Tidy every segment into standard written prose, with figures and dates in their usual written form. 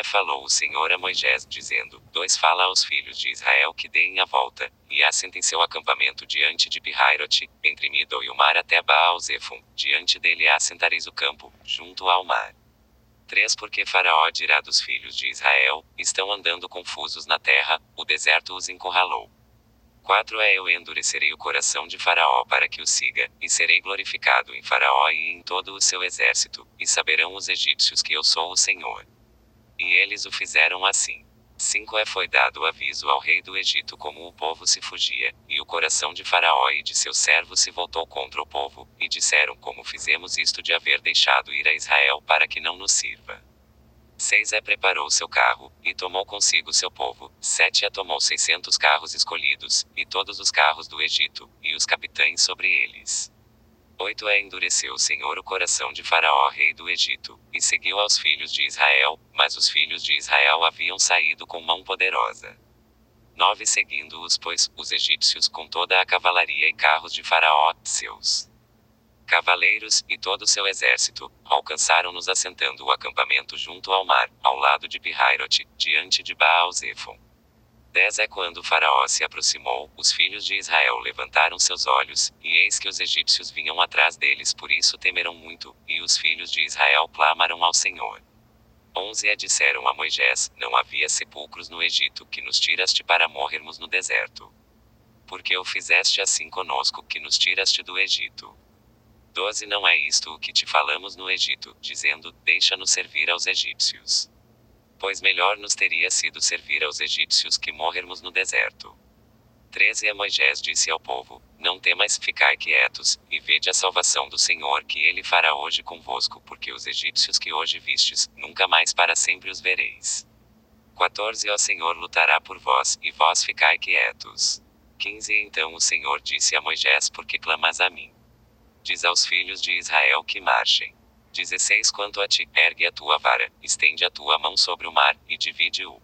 Falou o Senhor a Moisés, dizendo: 2 Fala aos filhos de Israel que deem a volta, e assentem seu acampamento diante de Pihairote, entre Midol e o mar até Baal-Zefon, diante dele assentareis o campo, junto ao mar. 3 Porque Faraó dirá dos filhos de Israel: estão andando confusos na terra, o deserto os encurralou. 4 Eu endurecerei o coração de Faraó para que o siga, e serei glorificado em Faraó e em todo o seu exército, e saberão os egípcios que eu sou o Senhor. E eles o fizeram assim. 5 Foi dado aviso ao rei do Egito como o povo se fugia, e o coração de Faraó e de seus servos se voltou contra o povo, e disseram: como fizemos isto de haver deixado ir a Israel para que não nos sirva. 6 Preparou seu carro, e tomou consigo seu povo. 7 Tomou 600 carros escolhidos, e todos os carros do Egito, e os capitães sobre eles. 8 Endureceu o Senhor o coração de Faraó rei do Egito, e seguiu aos filhos de Israel, mas os filhos de Israel haviam saído com mão poderosa. 9 Seguindo-os, pois, os egípcios com toda a cavalaria e carros de Faraó, seus cavaleiros, e todo o seu exército, alcançaram-nos assentando o acampamento junto ao mar, ao lado de Pihairote, diante de Baal-Zefon. 10 Quando Faraó se aproximou, os filhos de Israel levantaram seus olhos, e eis que os egípcios vinham atrás deles, por isso temeram muito, e os filhos de Israel clamaram ao Senhor. 11 Disseram a Moisés: não havia sepulcros no Egito, que nos tiraste para morrermos no deserto. Porque o fizeste assim conosco, que nos tiraste do Egito. 12 Não é isto o que te falamos no Egito, dizendo: deixa-nos servir aos egípcios. Pois melhor nos teria sido servir aos egípcios que morrermos no deserto. 13 Moisés disse ao povo: não temais, ficai quietos, e vede a salvação do Senhor que ele fará hoje convosco, porque os egípcios que hoje vistes, nunca mais para sempre os vereis. 14 O Senhor lutará por vós, e vós ficai quietos. 15 Então o Senhor disse a Moisés: por que clamas a mim? Diz aos filhos de Israel que marchem. 16 Quanto a ti, ergue a tua vara, estende a tua mão sobre o mar, e divide-o.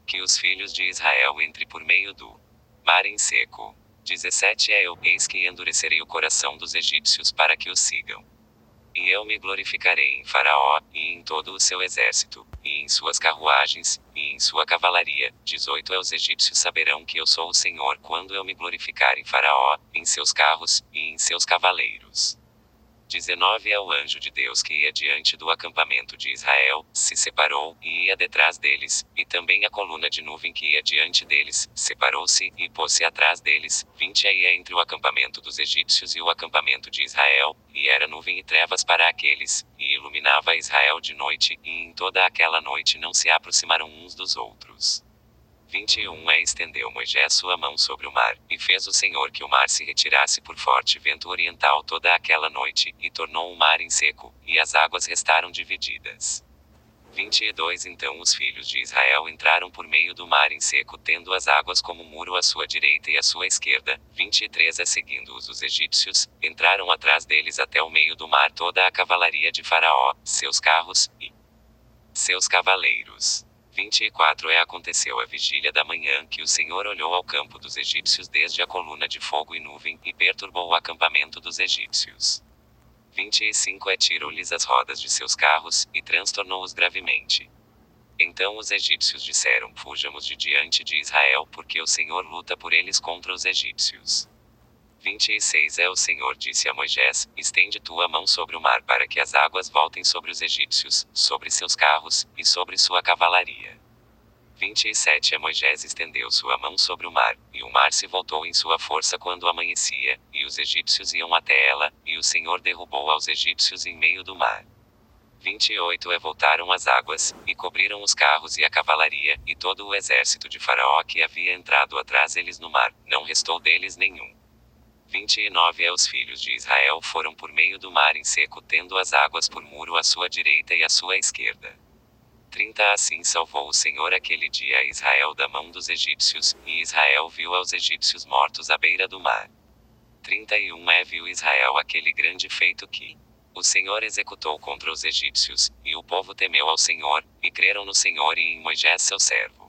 Que os filhos de Israel entre por meio do mar em seco. 17 Eis que endurecerei o coração dos egípcios para que os sigam. E eu me glorificarei em Faraó, e em todo o seu exército, e em suas carruagens, e em sua cavalaria. 18 Os egípcios saberão que eu sou o Senhor quando eu me glorificar em Faraó, em seus carros, e em seus cavaleiros. 19 O anjo de Deus que ia diante do acampamento de Israel, se separou, e ia detrás deles, e também a coluna de nuvem que ia diante deles, separou-se, e pôs-se atrás deles. 20 Ia entre o acampamento dos egípcios e o acampamento de Israel, e era nuvem e trevas para aqueles, e iluminava Israel de noite, e em toda aquela noite não se aproximaram uns dos outros. 21 Estendeu Moisés sua mão sobre o mar, e fez o Senhor que o mar se retirasse por forte vento oriental toda aquela noite, e tornou o mar em seco, e as águas restaram divididas. 22 Então os filhos de Israel entraram por meio do mar em seco, tendo as águas como muro à sua direita e à sua esquerda. 23 Seguindo-os os egípcios, entraram atrás deles até o meio do mar toda a cavalaria de Faraó, seus carros, e seus cavaleiros. 24 Aconteceu a vigília da manhã que o Senhor olhou ao campo dos egípcios desde a coluna de fogo e nuvem, e perturbou o acampamento dos egípcios. 25 Tirou-lhes as rodas de seus carros, e transtornou-os gravemente. Então os egípcios disseram: fujamos de diante de Israel, porque o Senhor luta por eles contra os egípcios. 26 O Senhor disse a Moisés: estende tua mão sobre o mar para que as águas voltem sobre os egípcios, sobre seus carros, e sobre sua cavalaria. 27 Moisés estendeu sua mão sobre o mar, e o mar se voltou em sua força quando amanhecia, e os egípcios iam até ela, e o Senhor derrubou aos egípcios em meio do mar. 28 Voltaram as águas, e cobriram os carros e a cavalaria, e todo o exército de Faraó que havia entrado atrás eles no mar, não restou deles nenhum. 29 Os filhos de Israel foram por meio do mar em seco, tendo as águas por muro à sua direita e à sua esquerda. 30 Assim salvou o Senhor aquele dia a Israel da mão dos egípcios, e Israel viu aos egípcios mortos à beira do mar. 31 Viu Israel aquele grande feito que o Senhor executou contra os egípcios, e o povo temeu ao Senhor, e creram no Senhor e em Moisés seu servo.